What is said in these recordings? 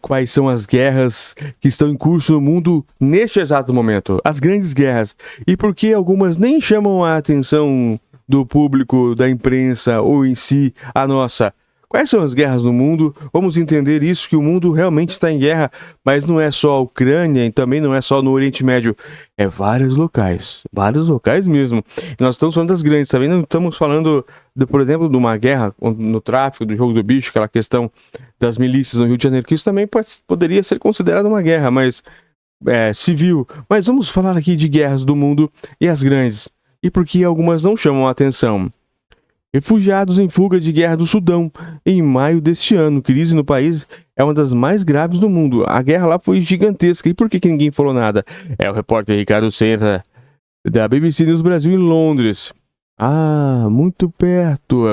quais são as guerras que estão em curso no mundo neste exato momento, as grandes guerras, e por que algumas nem chamam a atenção do público, da imprensa ou em si a nossa. Quais são as guerras no mundo? Vamos entender isso, que o mundo realmente está em guerra, mas não é só a Ucrânia e também não é só no Oriente Médio, é vários locais mesmo. E nós estamos falando das grandes, também não estamos falando, por exemplo, de uma guerra no tráfico, do jogo do bicho, aquela questão das milícias no Rio de Janeiro, que isso também poderia ser considerado uma guerra, mas civil. Mas vamos falar aqui de guerras do mundo e as grandes, e por que algumas não chamam a atenção. Refugiados em fuga de guerra do Sudão, em maio deste ano. Crise no país é uma das mais graves do mundo. A guerra lá foi gigantesca. E por que ninguém falou nada? É o repórter Ricardo Senra, da BBC News Brasil, em Londres. Ah, muito perto.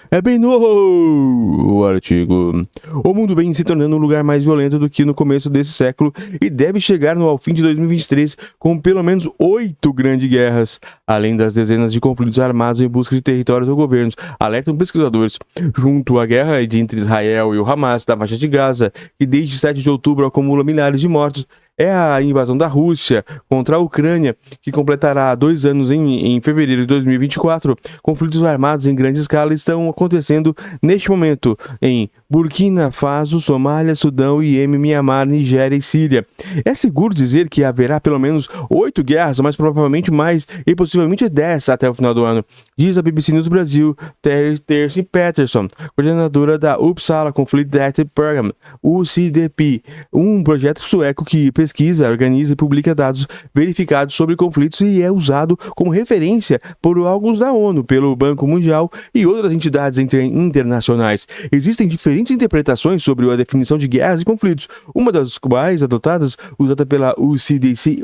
É bem novo o artigo. O mundo vem se tornando um lugar mais violento do que no começo desse século e deve chegar ao fim de 2023 com pelo menos 8 grandes guerras, além das dezenas de conflitos armados em busca de territórios ou governos, alertam pesquisadores. Junto à guerra entre Israel e o Hamas da faixa de Gaza, que desde 7 de outubro acumula milhares de mortos, é a invasão da Rússia contra a Ucrânia, que completará 2 anos em fevereiro de 2024. Conflitos armados em grande escala estão acontecendo neste momento em Burkina Faso, Somália, Sudão, Iêmen, Mianmar, Nigéria e Síria. É seguro dizer que haverá pelo menos 8 guerras, mas provavelmente mais e possivelmente 10 até o final do ano, diz a BBC News Brasil, Terce Peterson, coordenadora da Uppsala Conflict Data Program, UCDP, um projeto sueco que pesquisa, organiza e publica dados verificados sobre conflitos e é usado como referência por órgãos da ONU, pelo Banco Mundial e outras entidades internacionais. Existem diferentes interpretações sobre a definição de guerras e conflitos. Uma das mais adotadas, usada pela UCDP,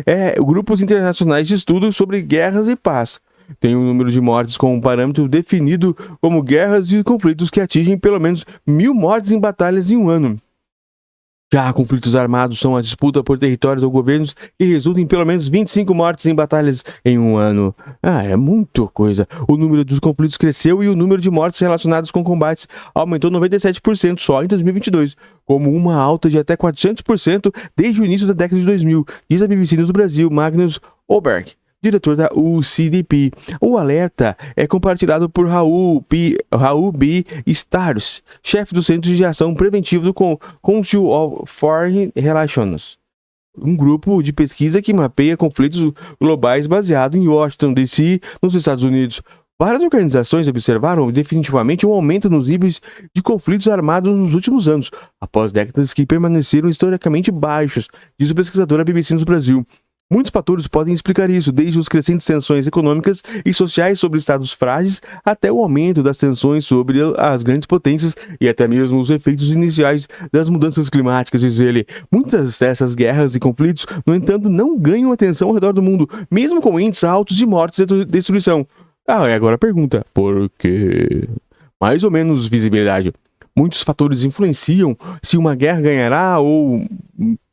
é grupos internacionais de estudo sobre guerras e paz. Tem um número de mortes com um parâmetro definido como guerras e conflitos que atingem pelo menos 1.000 mortes em batalhas em um ano. Já conflitos armados são a disputa por territórios ou governos que resultam em pelo menos 25 mortes em batalhas em um ano. É muita coisa. O número dos conflitos cresceu e o número de mortes relacionadas com combates aumentou 97% só em 2022, como uma alta de até 400% desde o início da década de 2000, diz a BBC News Brasil, Magnus Oberg, diretor da UCDP. O alerta é compartilhado por Raul B. Stars, chefe do Centro de Ação Preventiva do Council of Foreign Relations, um grupo de pesquisa que mapeia conflitos globais baseado em Washington, D.C., nos Estados Unidos. Várias organizações observaram definitivamente um aumento nos níveis de conflitos armados nos últimos anos, após décadas que permaneceram historicamente baixos, diz o pesquisador da BBC News Brasil. Muitos fatores podem explicar isso, desde as crescentes tensões econômicas e sociais sobre estados frágeis até o aumento das tensões sobre as grandes potências e até mesmo os efeitos iniciais das mudanças climáticas, diz ele. Muitas dessas guerras e conflitos, no entanto, não ganham atenção ao redor do mundo, mesmo com índices altos de mortes e destruição. E agora a pergunta, por quê? Mais ou menos visibilidade. Muitos fatores influenciam se uma guerra ganhará ou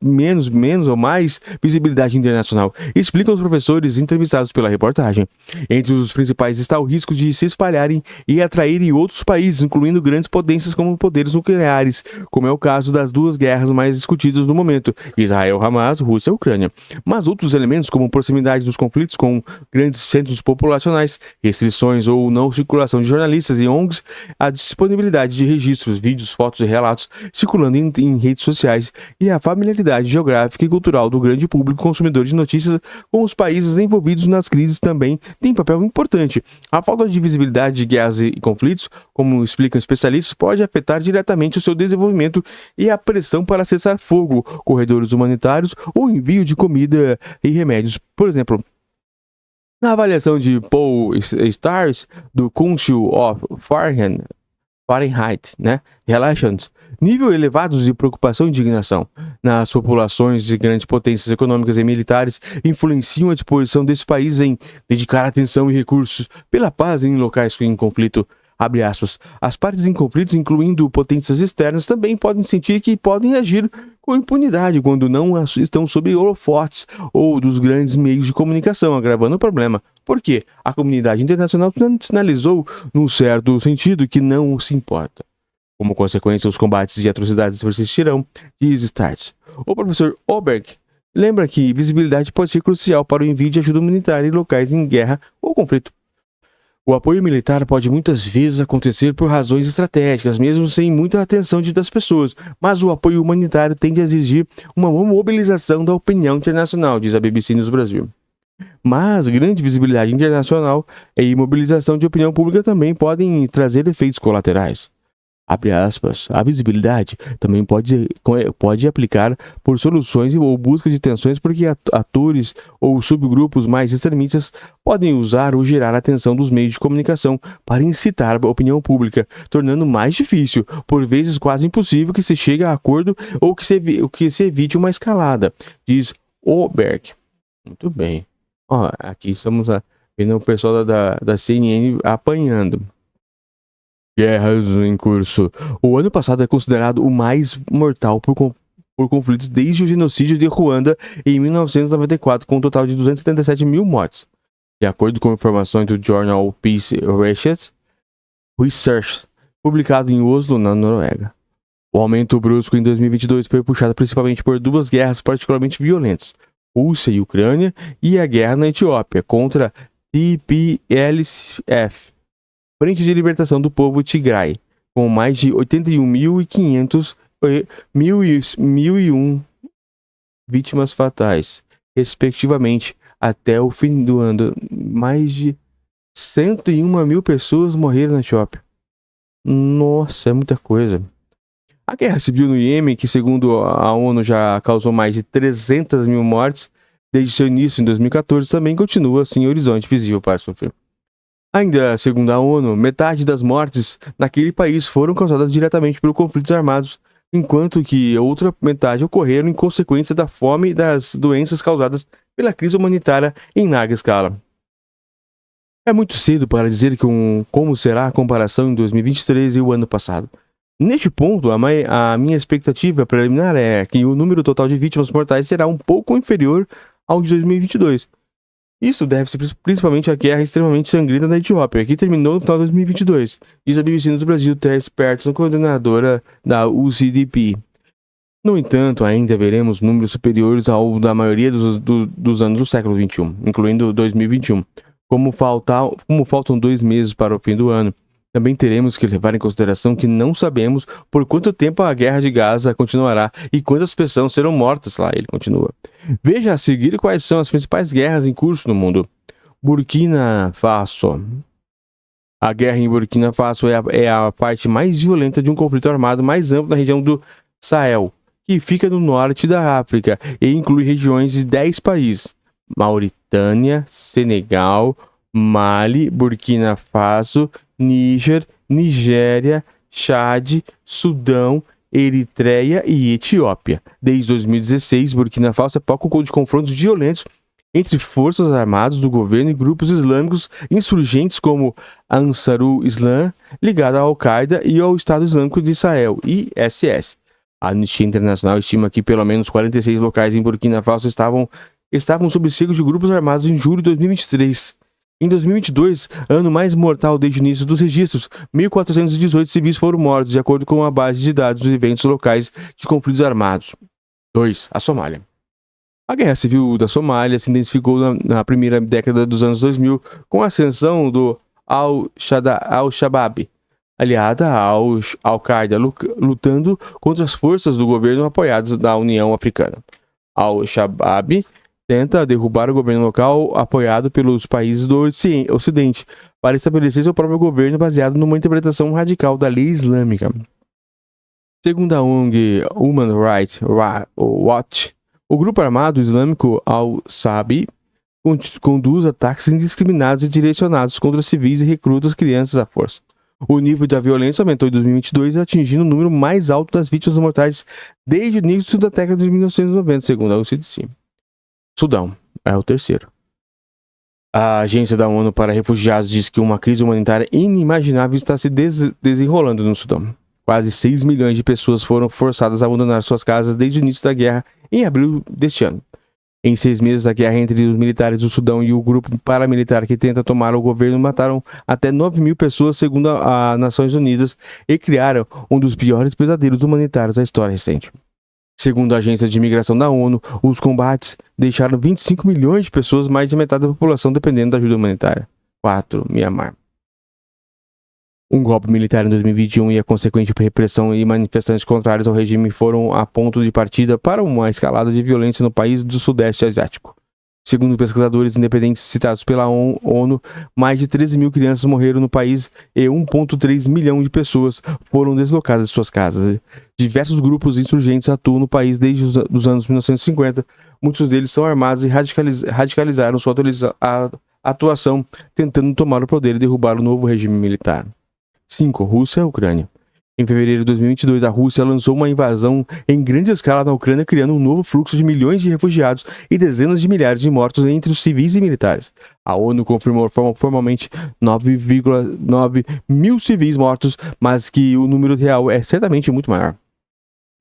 menos ou mais visibilidade internacional, explicam os professores entrevistados pela reportagem. Entre os principais está o risco de se espalharem e atraírem outros países, incluindo grandes potências como poderes nucleares, como é o caso das 2 guerras mais discutidas no momento, Israel, Hamas, Rússia e Ucrânia. Mas outros elementos, como proximidade dos conflitos com grandes centros populacionais, restrições ou não circulação de jornalistas e ONGs, a disponibilidade de registros, vídeos, fotos e relatos circulando em redes sociais e a familiaridade geográfica e cultural do grande público consumidor de notícias com os países envolvidos nas crises também tem papel importante. A falta de visibilidade de guerras e conflitos, como explicam especialistas, pode afetar diretamente o seu desenvolvimento e a pressão para cessar fogo, corredores humanitários ou envio de comida e remédios. Por exemplo, na avaliação de Paul Stars, do Council of Foreign Relations, nível elevado de preocupação e indignação nas populações de grandes potências econômicas e militares influenciam a disposição desse país em dedicar atenção e recursos pela paz em locais em conflito. Abre aspas. As partes em conflito, incluindo potências externas, também podem sentir que podem agir com impunidade quando não estão sob holofotes ou dos grandes meios de comunicação, agravando o problema. Por quê? A comunidade internacional sinalizou, num certo sentido, que não se importa. Como consequência, os combates e atrocidades persistirão, diz Starts. O professor Oberg lembra que visibilidade pode ser crucial para o envio de ajuda humanitária em locais em guerra ou conflito. O apoio militar pode muitas vezes acontecer por razões estratégicas, mesmo sem muita atenção das pessoas, mas o apoio humanitário tende a exigir uma mobilização da opinião internacional, diz a BBC News Brasil. Mas grande visibilidade internacional e mobilização de opinião pública também podem trazer efeitos colaterais. Abre aspas, a visibilidade também pode aplicar por soluções ou busca de tensões porque atores ou subgrupos mais extremistas podem usar ou gerar a atenção dos meios de comunicação para incitar a opinião pública, tornando mais difícil, por vezes quase impossível, que se chegue a acordo ou que se evite uma escalada, diz Oberg. Muito bem. Ó, aqui estamos vendo o pessoal da CNN apanhando. Guerras em curso. O ano passado é considerado o mais mortal por conflitos desde o genocídio de Ruanda em 1994, com um total de 277 mil mortes. De acordo com informações do Journal Peace Research, publicado em Oslo, na Noruega. O aumento brusco em 2022 foi puxado principalmente por duas guerras particularmente violentas, Rússia e Ucrânia, e a guerra na Etiópia contra TPLF, Frente de Libertação do Povo Tigray, com mais de 81.500 e 1.001 vítimas fatais, respectivamente. Até o fim do ano, mais de 101 mil pessoas morreram na Etiópia. Nossa, é muita coisa. A guerra civil no Iêmen, que segundo a ONU já causou mais de 300 mil mortes desde seu início em 2014, também continua sem horizonte visível para sofrer. Ainda segundo a ONU, metade das mortes naquele país foram causadas diretamente por conflitos armados, enquanto que outra metade ocorreram em consequência da fome e das doenças causadas pela crise humanitária em larga escala. É muito cedo para dizer como será a comparação em 2023 e o ano passado. Neste ponto, a minha expectativa preliminar é que o número total de vítimas mortais será um pouco inferior ao de 2022. Isso deve-se principalmente à guerra extremamente sangrenta da Etiópia, que terminou no final de 2022, diz a BBC News Brasil, Tess Patterson, coordenadora da UCDP. No entanto, ainda veremos números superiores ao da maioria dos anos do século XXI, incluindo 2021. Como faltam 2 meses para o fim do ano, também teremos que levar em consideração que não sabemos por quanto tempo a guerra de Gaza continuará e quantas pessoas serão mortas lá, ele continua. Veja a seguir quais são as principais guerras em curso no mundo. Burkina Faso. A guerra em Burkina Faso é a parte mais violenta de um conflito armado mais amplo na região do Sahel, que fica no norte da África e inclui regiões de 10 países: Mauritânia, Senegal, Mali, Burkina Faso, Níger, Nigéria, Chad, Sudão, Eritreia e Etiópia. Desde 2016, Burkina Faso é palco de confrontos violentos entre forças armadas do governo e grupos islâmicos insurgentes como Ansarul Islam, ligado à Al-Qaeda e ao Estado Islâmico de Sahel, ISS. A Anistia Internacional estima que pelo menos 46 locais em Burkina Faso estavam sob cerco de grupos armados em julho de 2023. Em 2022, ano mais mortal desde o início dos registros, 1.418 civis foram mortos, de acordo com a base de dados dos eventos locais de conflitos armados. 2. A Somália. A Guerra Civil da Somália se intensificou na primeira década dos anos 2000, com a ascensão do Al-Shabaab, aliada ao Al-Qaeda, lutando contra as forças do governo apoiadas da União Africana. Al-Shabaab tenta derrubar o governo local apoiado pelos países do Ocidente para estabelecer seu próprio governo baseado numa interpretação radical da lei islâmica. Segundo a ONG Human Rights Watch, o grupo armado islâmico Al-Shabaab conduz ataques indiscriminados e direcionados contra civis e recruta as crianças à força. O nível da violência aumentou em 2022, atingindo o número mais alto das vítimas mortais desde o início da década de 1990, segundo a OCDC. Sudão é o terceiro. A Agência da ONU para Refugiados diz que uma crise humanitária inimaginável está se desenrolando no Sudão. Quase 6 milhões de pessoas foram forçadas a abandonar suas casas desde o início da guerra em abril deste ano. Em 6 meses, a guerra entre os militares do Sudão e o grupo paramilitar que tenta tomar o governo mataram até 9 mil pessoas, segundo as Nações Unidas, e criaram um dos piores pesadelos humanitários da história recente. Segundo a Agência de Imigração da ONU, os combates deixaram 25 milhões de pessoas, mais de metade da população, dependendo da ajuda humanitária. 4. Mianmar. Um golpe militar em 2021 e a consequente repressão e manifestantes contrários ao regime foram a ponto de partida para uma escalada de violência no país do Sudeste Asiático. Segundo pesquisadores independentes citados pela ONU, mais de 13 mil crianças morreram no país e 1,3 milhão de pessoas foram deslocadas de suas casas. Diversos grupos insurgentes atuam no país desde os anos 1950. Muitos deles são armados e radicalizaram sua atuação, tentando tomar o poder e derrubar o novo regime militar. 5. Rússia e Ucrânia. Em fevereiro de 2022, a Rússia lançou uma invasão em grande escala na Ucrânia, criando um novo fluxo de milhões de refugiados e dezenas de milhares de mortos entre os civis e militares. A ONU confirmou formalmente 9,9 mil civis mortos, mas que o número real é certamente muito maior.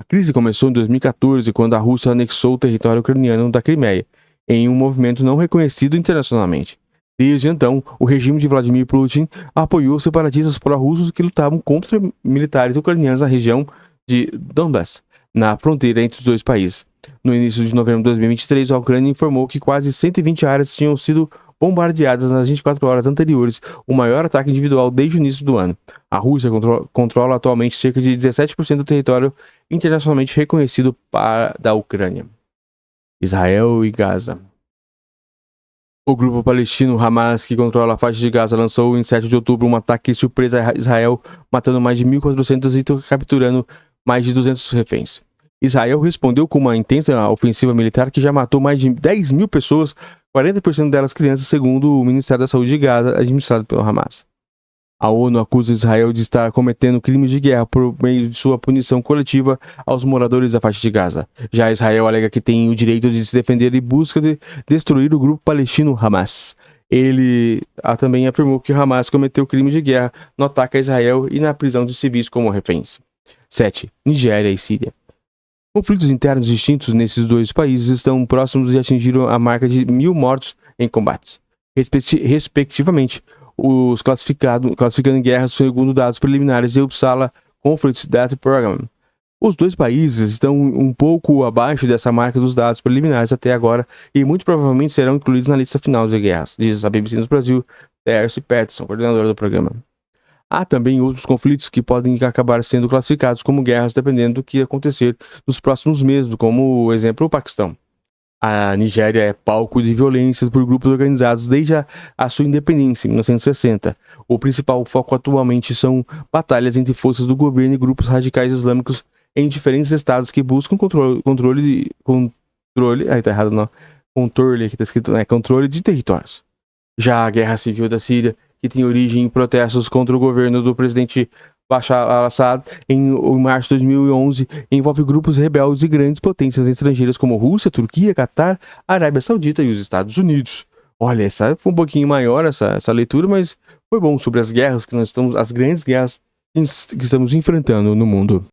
A crise começou em 2014, quando a Rússia anexou o território ucraniano da Crimeia, em um movimento não reconhecido internacionalmente. Desde então, o regime de Vladimir Putin apoiou separatistas pró-russos que lutavam contra militares ucranianos na região de Donbass, na fronteira entre os dois países. No início de novembro de 2023, a Ucrânia informou que quase 120 áreas tinham sido bombardeadas nas 24 horas anteriores, o maior ataque individual desde o início do ano. A Rússia controla atualmente cerca de 17% do território internacionalmente reconhecido da Ucrânia. Israel e Gaza. O grupo palestino Hamas, que controla a faixa de Gaza, lançou em 7 de outubro um ataque surpresa a Israel, matando mais de 1.400 e capturando mais de 200 reféns. Israel respondeu com uma intensa ofensiva militar que já matou mais de 10 mil pessoas, 40% delas crianças, segundo o Ministério da Saúde de Gaza, administrado pelo Hamas. A ONU acusa Israel de estar cometendo crimes de guerra por meio de sua punição coletiva aos moradores da faixa de Gaza. Já Israel alega que tem o direito de se defender e busca destruir o grupo palestino Hamas. Ele também afirmou que o Hamas cometeu crimes de guerra no ataque a Israel e na prisão de civis como reféns. 7. Nigéria e Síria. Conflitos internos distintos nesses dois países estão próximos de atingir a marca de 1.000 mortos em combates, respectivamente. Os classificando em guerras segundo dados preliminares do Uppsala Conflict Data Program. Os dois países estão um pouco abaixo dessa marca dos dados preliminares até agora e muito provavelmente serão incluídos na lista final de guerras, diz a BBC no Brasil, Tércio Peterson, coordenador do programa. Há também outros conflitos que podem acabar sendo classificados como guerras dependendo do que acontecer nos próximos meses, como, por exemplo, o Paquistão. A Nigéria é palco de violências por grupos organizados desde a sua independência, em 1960. O principal foco atualmente são batalhas entre forças do governo e grupos radicais islâmicos em diferentes estados que buscam controle de territórios. Já a Guerra Civil da Síria, que tem origem em protestos contra o governo do presidente Bashar al-Assad em março de 2011, envolve grupos rebeldes e grandes potências estrangeiras como Rússia, Turquia, Catar, Arábia Saudita e os Estados Unidos. Olha, essa foi um pouquinho maior essa leitura, mas foi bom sobre as guerras que nós estamos, as grandes guerras que estamos enfrentando no mundo.